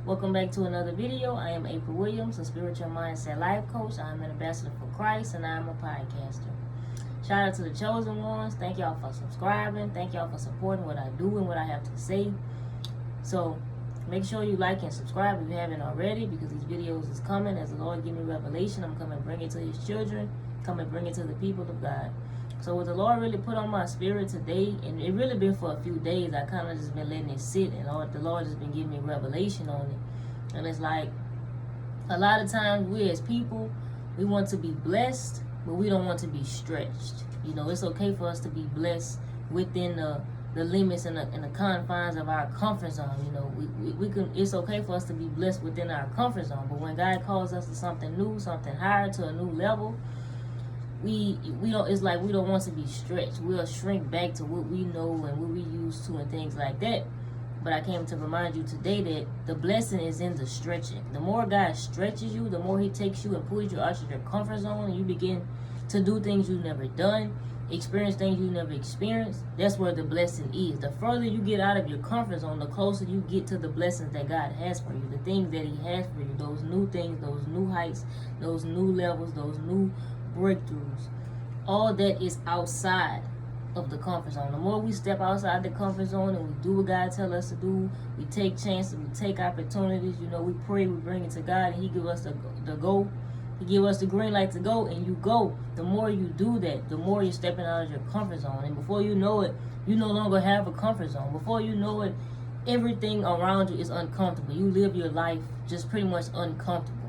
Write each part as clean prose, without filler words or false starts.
Welcome back to another video. I am April Williams, a spiritual mindset life coach. I'm an ambassador for Christ, and I'm a podcaster. Shout out to the chosen ones. Thank y'all for subscribing. Thank y'all for supporting what I do and what I have to say. So make sure you like and subscribe if you haven't already, because these videos is coming. As the Lord give me revelation, I'm coming to bring it to his children, come and bring it to the people of God. So what the Lord really put on my spirit today, and it really been for a few days, I kind of just been letting it sit, and the Lord just been giving me revelation on it. And it's like, a lot of times we as people, we want to be blessed, but we don't want to be stretched. You know, it's okay for us to be blessed within the limits and the confines of our comfort zone. You know, we can. It's okay for us to be blessed within our comfort zone, but when God calls us to something new, something higher, to a new level, we don't. It's like we don't want to be stretched. We'll shrink back to what we know and what we used to and things like that. But I came to remind you today that the blessing is in the stretching. The more God stretches you, the more he takes you and pulls you out of your comfort zone, and you begin to do things you've never done, experience things you never experienced. That's where the blessing is. The further you get out of your comfort zone, the closer you get to the blessings that God has for you, the things that he has for you, those new things, those new heights, those new levels, those new breakthroughs. All that is outside of the comfort zone. The more we step outside the comfort zone and we do what God tells us to do, we take chances, we take opportunities, you know, we pray, we bring it to God, and he give us the go. He give us the green light to go, and you go. The more you do that, the more you're stepping out of your comfort zone. And before you know it, you no longer have a comfort zone. Before you know it, everything around you is uncomfortable. You live your life just pretty much uncomfortable.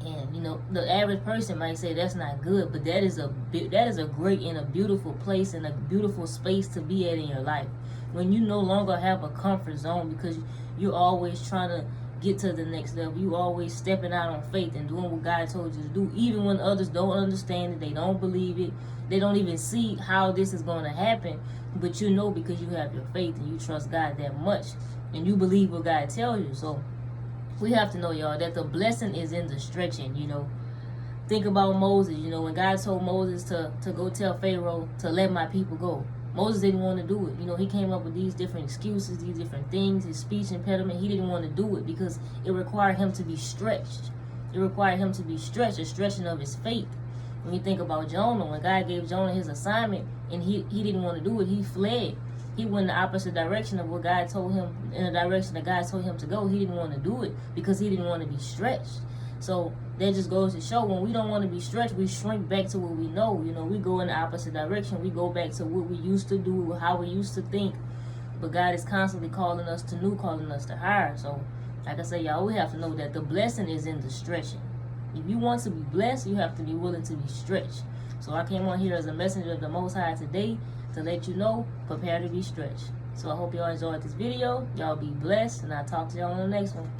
And, you know, the average person might say that's not good, but that is a great and a beautiful place and a beautiful space to be at in your life. When you no longer have a comfort zone, because you're always trying to get to the next level. You always stepping out on faith and doing what God told you to do, even when others don't understand it, they don't believe it, they don't even see how this is going to happen. But you know, because you have your faith and you trust God that much, and you believe what God tells you. So we have to know, y'all, that the blessing is in the stretching. You know, think about Moses. You know, when God told Moses to go tell Pharaoh to let my people go, Moses didn't want to do it. You know, he came up with these different excuses, these different things, his speech impediment. He didn't want to do it because it required him to be stretched. It required him to be stretched, a stretching of his faith. When you think about Jonah, when God gave Jonah his assignment and he didn't want to do it, he fled. He went in the opposite direction of what God told him, in the direction that God told him to go. He didn't want to do it because he didn't want to be stretched. So that just goes to show, when we don't want to be stretched, we shrink back to what we know. You know, we go in the opposite direction. We go back to what we used to do, how we used to think. But God is constantly calling us to new, calling us to higher. So, like I say, y'all, we have to know that the blessing is in the stretching. If you want to be blessed, you have to be willing to be stretched. So I came on here as a messenger of the Most High today to let you know, prepare to be stretched. So I hope y'all enjoyed this video. Y'all be blessed, and I'll talk to y'all on the next one.